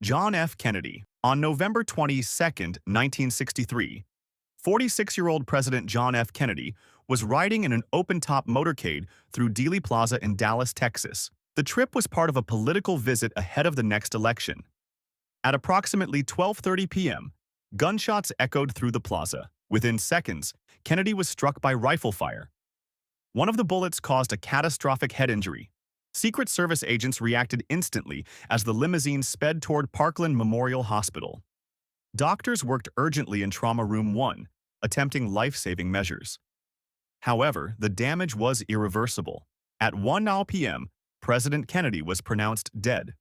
John F. Kennedy. On November 22, 1963, 46-year-old President John F. Kennedy was riding in an open-top motorcade through Dealey Plaza in Dallas, Texas. The trip was part of a political visit ahead of the next election. At approximately 12:30 p.m., gunshots echoed through the plaza. Within seconds, Kennedy was struck by rifle fire. One of the bullets caused a catastrophic head injury. Secret Service agents reacted instantly as the limousine sped toward Parkland Memorial Hospital. Doctors worked urgently in Trauma Room 1, attempting life-saving measures. However, the damage was irreversible. At 1:00 p.m., President Kennedy was pronounced dead.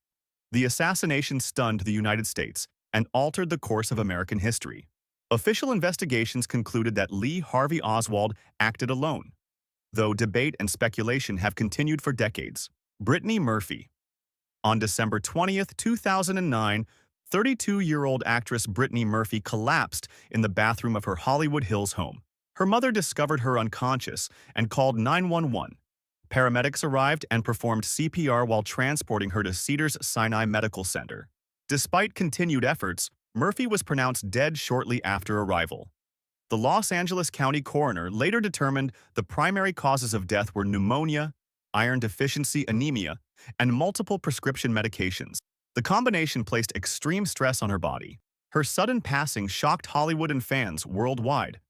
The assassination stunned the United States and altered the course of American history. Official investigations concluded that Lee Harvey Oswald acted alone, though debate and speculation have continued for decades. Brittany Murphy. On December 20, 2009, 32-year-old actress Brittany Murphy collapsed in the bathroom of her Hollywood Hills home. Her mother discovered her unconscious and called 911. Paramedics arrived and performed CPR while transporting her to Cedars-Sinai Medical Center. Despite continued efforts, Murphy was pronounced dead shortly after arrival. The Los Angeles County coroner later determined the primary causes of death were pneumonia, iron deficiency anemia, and multiple prescription medications. The combination placed extreme stress on her body. Her sudden passing shocked Hollywood and fans worldwide.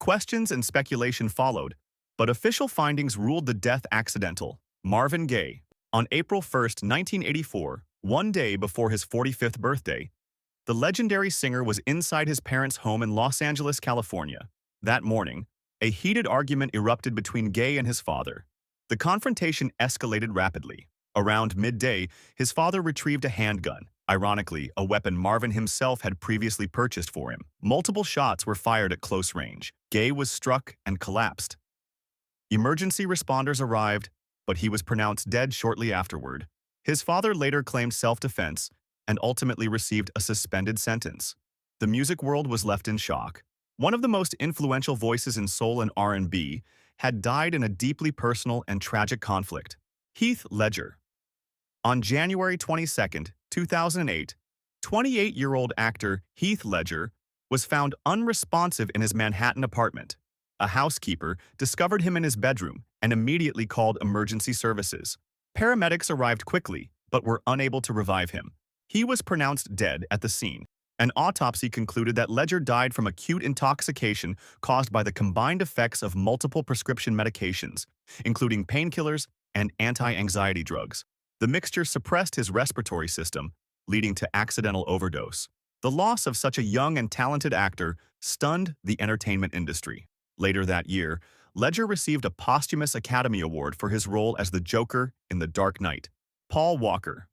Questions and speculation followed, but official findings ruled the death accidental. Marvin Gaye. On April 1, 1984, one day before his 45th birthday, the legendary singer was inside his parents' home in Los Angeles, California. That morning, a heated argument erupted between Gaye and his father. The confrontation escalated rapidly. Around midday, his father retrieved a handgun, ironically, a weapon Marvin himself had previously purchased for him. Multiple shots were fired at close range. Gaye was struck and collapsed. Emergency responders arrived, but he was pronounced dead shortly afterward. His father later claimed self-defense and ultimately received a suspended sentence. The music world was left in shock. One of the most influential voices in soul and R&B had died in a deeply personal and tragic conflict. Heath Ledger. On January 22, 2008, 28-year-old actor Heath Ledger was found unresponsive in his Manhattan apartment. A housekeeper discovered him in his bedroom and immediately called emergency services. Paramedics arrived quickly, but were unable to revive him. He was pronounced dead at the scene. An autopsy concluded that Ledger died from acute intoxication caused by the combined effects of multiple prescription medications, including painkillers and anti-anxiety drugs. The mixture suppressed his respiratory system, leading to accidental overdose. The loss of such a young and talented actor stunned the entertainment industry. Later that year, Ledger received a posthumous Academy Award for his role as the Joker in The Dark Knight. Paul Walker.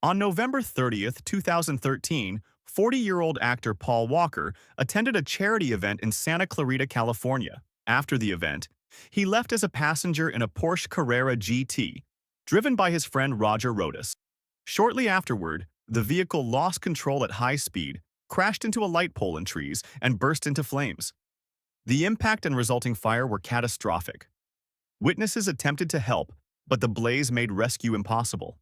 On November 30, 2013, 40-year-old actor Paul Walker attended a charity event in Santa Clarita, California. After the event, he left as a passenger in a Porsche Carrera GT, driven by his friend Roger Rodas. Shortly afterward, the vehicle lost control at high speed, crashed into a light pole and trees, and burst into flames. The impact and resulting fire were catastrophic. Witnesses attempted to help, but the blaze made rescue impossible.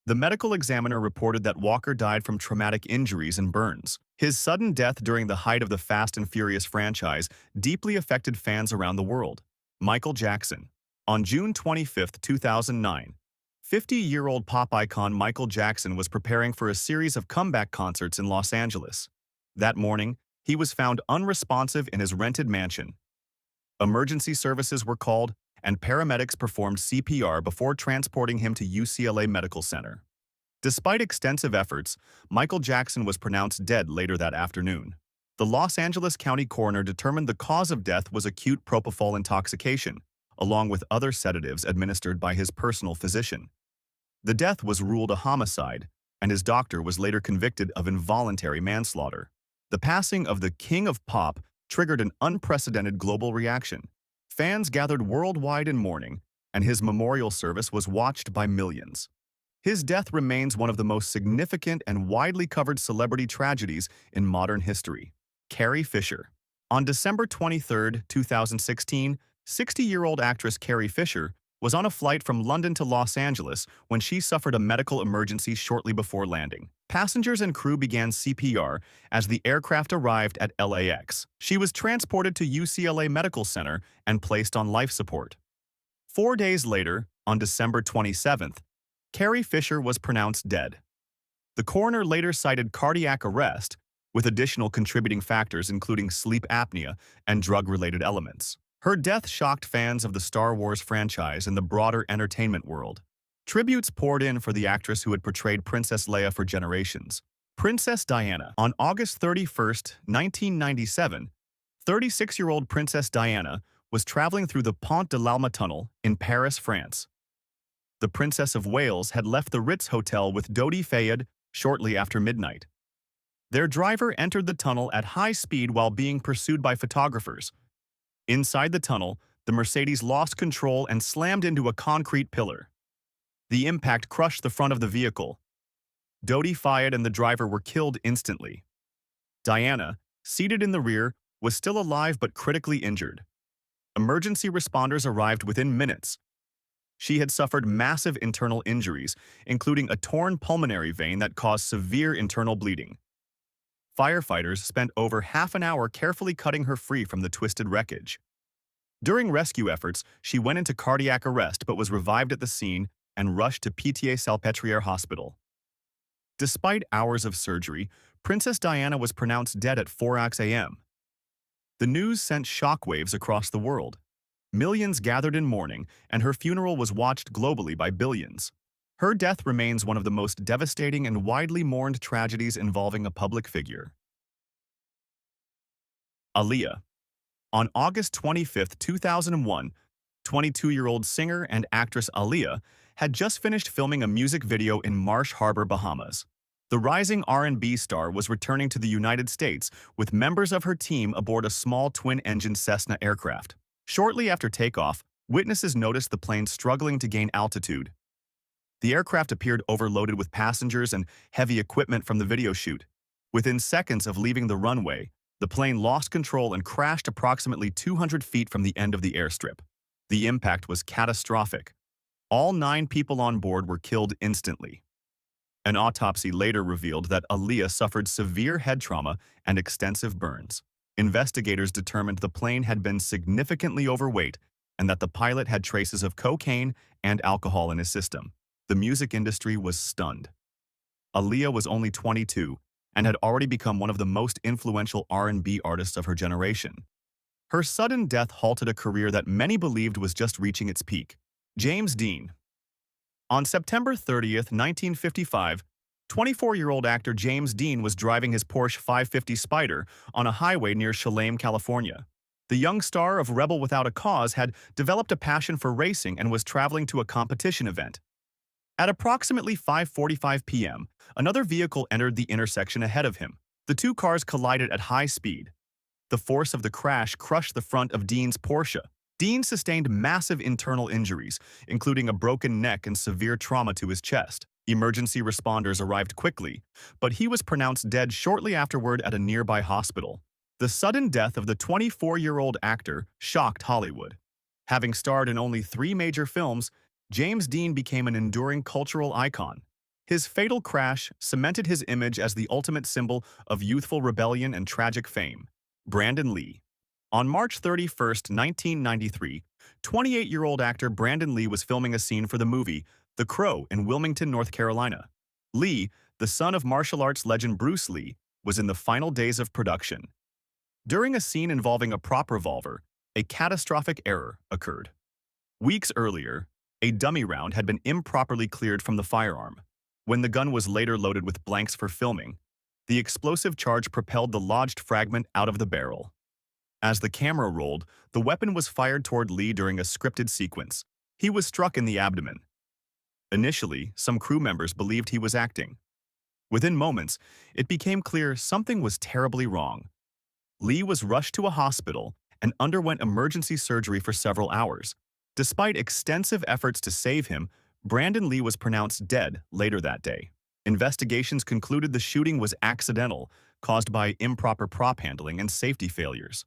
The medical examiner reported that Walker died from traumatic injuries and burns. His sudden death during the height of the Fast and Furious franchise deeply affected fans around the world. Michael Jackson. On June 25, 2009, 50-year-old pop icon Michael Jackson was preparing for a series of comeback concerts in Los Angeles. That morning, he was found unresponsive in his rented mansion. Emergency services were called, and paramedics performed CPR before transporting him to UCLA Medical Center. Despite extensive efforts, Michael Jackson was pronounced dead later that afternoon. The Los Angeles County coroner determined the cause of death was acute propofol intoxication, along with other sedatives administered by his personal physician. The death was ruled a homicide, and his doctor was later convicted of involuntary manslaughter. The passing of the King of Pop triggered an unprecedented global reaction. Fans gathered worldwide in mourning, and his memorial service was watched by millions. His death remains one of the most significant and widely covered celebrity tragedies in modern history. Carrie Fisher. On December 23, 2016, 60-year-old actress Carrie Fisher was on a flight from London to Los Angeles when she suffered a medical emergency shortly before landing. Passengers and crew began CPR as the aircraft arrived at LAX. She was transported to UCLA Medical Center and placed on life support. 4 days later, on December 27th, Carrie Fisher was pronounced dead. The coroner later cited cardiac arrest, with additional contributing factors including sleep apnea and drug-related elements. Her death shocked fans of the Star Wars franchise and the broader entertainment world. Tributes poured in for the actress who had portrayed Princess Leia for generations. Princess Diana. On August 31, 1997, 36-year-old Princess Diana was traveling through the Pont de l'Alma tunnel in Paris, France. The Princess of Wales had left the Ritz Hotel with Dodi Fayed shortly after midnight. Their driver entered the tunnel at high speed while being pursued by photographers. Inside the tunnel, the Mercedes lost control and slammed into a concrete pillar. The impact crushed the front of the vehicle. Dodi Fayed and the driver were killed instantly. Diana, seated in the rear, was still alive but critically injured. Emergency responders arrived within minutes. She had suffered massive internal injuries, including a torn pulmonary vein that caused severe internal bleeding. Firefighters spent over half an hour carefully cutting her free from the twisted wreckage. During rescue efforts, she went into cardiac arrest but was revived at the scene and rushed to Pitié-Salpêtrière Hospital. Despite hours of surgery, Princess Diana was pronounced dead at 4 a.m. The news sent shockwaves across the world. Millions gathered in mourning, and her funeral was watched globally by billions. Her death remains one of the most devastating and widely mourned tragedies involving a public figure. Aaliyah. On August 25, 2001, 22-year-old singer and actress Aaliyah had just finished filming a music video in Marsh Harbor, Bahamas. The rising R&B star was returning to the United States with members of her team aboard a small twin-engine Cessna aircraft. Shortly after takeoff, witnesses noticed the plane struggling to gain altitude. The aircraft appeared overloaded with passengers and heavy equipment from the video shoot. Within seconds of leaving the runway, the plane lost control and crashed approximately 200 feet from the end of the airstrip. The impact was catastrophic. All 9 people on board were killed instantly. An autopsy later revealed that Aaliyah suffered severe head trauma and extensive burns. Investigators determined the plane had been significantly overweight and that the pilot had traces of cocaine and alcohol in his system. The music industry was stunned. Aaliyah was only 22 and had already become one of the most influential R&B artists of her generation. Her sudden death halted a career that many believed was just reaching its peak. James Dean. On September 30, 1955, 24-year-old actor James Dean was driving his Porsche 550 Spyder on a highway near Chalem, California. The young star of Rebel Without a Cause had developed a passion for racing and was traveling to a competition event. At approximately 5:45 p.m., another vehicle entered the intersection ahead of him. The two cars collided at high speed. The force of the crash crushed the front of Dean's Porsche. Dean sustained massive internal injuries, including a broken neck and severe trauma to his chest. Emergency responders arrived quickly, but he was pronounced dead shortly afterward at a nearby hospital. The sudden death of the 24-year-old actor shocked Hollywood. Having starred in only 3 major films, James Dean became an enduring cultural icon. His fatal crash cemented his image as the ultimate symbol of youthful rebellion and tragic fame. Brandon Lee. On March 31, 1993, 28-year-old actor Brandon Lee was filming a scene for the movie The Crow in Wilmington, North Carolina. Lee, the son of martial arts legend Bruce Lee, was in the final days of production. During a scene involving a prop revolver, a catastrophic error occurred. Weeks earlier, a dummy round had been improperly cleared from the firearm. When the gun was later loaded with blanks for filming, the explosive charge propelled the lodged fragment out of the barrel. As the camera rolled, the weapon was fired toward Lee during a scripted sequence. He was struck in the abdomen. Initially, some crew members believed he was acting. Within moments, it became clear something was terribly wrong. Lee was rushed to a hospital and underwent emergency surgery for several hours. Despite extensive efforts to save him, Brandon Lee was pronounced dead later that day. Investigations concluded the shooting was accidental, caused by improper prop handling and safety failures.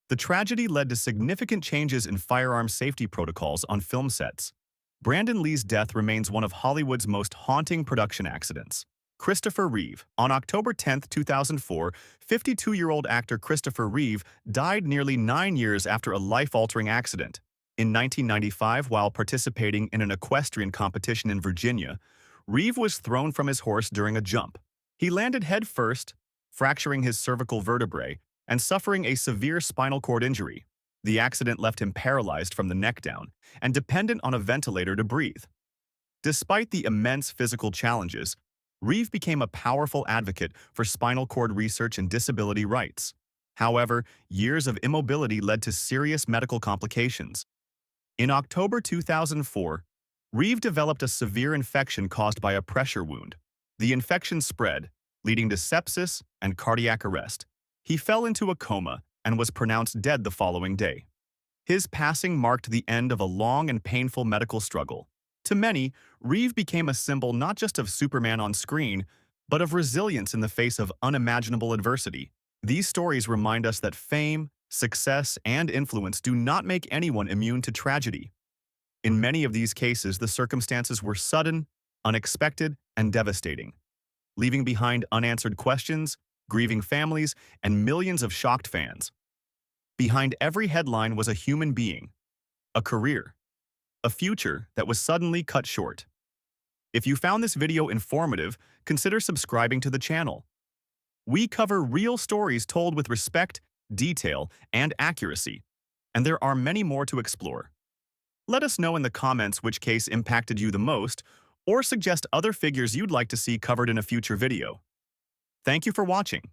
The tragedy led to significant changes in firearm safety protocols on film sets. Brandon Lee's death remains one of Hollywood's most haunting production accidents. Christopher Reeve. On October 10, 2004, 52-year-old actor Christopher Reeve died nearly 9 years after a life-altering accident. In 1995, while participating in an equestrian competition in Virginia, Reeve was thrown from his horse during a jump. He landed head first, fracturing his cervical vertebrae and suffering a severe spinal cord injury. The accident left him paralyzed from the neck down and dependent on a ventilator to breathe. Despite the immense physical challenges, Reeve became a powerful advocate for spinal cord research and disability rights. However, years of immobility led to serious medical complications. In October 2004, Reeve developed a severe infection caused by a pressure wound. The infection spread, leading to sepsis and cardiac arrest. He fell into a coma and was pronounced dead the following day. His passing marked the end of a long and painful medical struggle. To many, Reeve became a symbol not just of Superman on screen, but of resilience in the face of unimaginable adversity. These stories remind us that fame, success, and influence do not make anyone immune to tragedy. In many of these cases, the circumstances were sudden, unexpected, and devastating, leaving behind unanswered questions, grieving families, and millions of shocked fans. Behind every headline was a human being, a career, a future that was suddenly cut short. If you found this video informative, consider subscribing to the channel. We cover real stories told with respect, detail, and accuracy, and there are many more to explore. Let us know in the comments which case impacted you the most, or suggest other figures you'd like to see covered in a future video. Thank you for watching.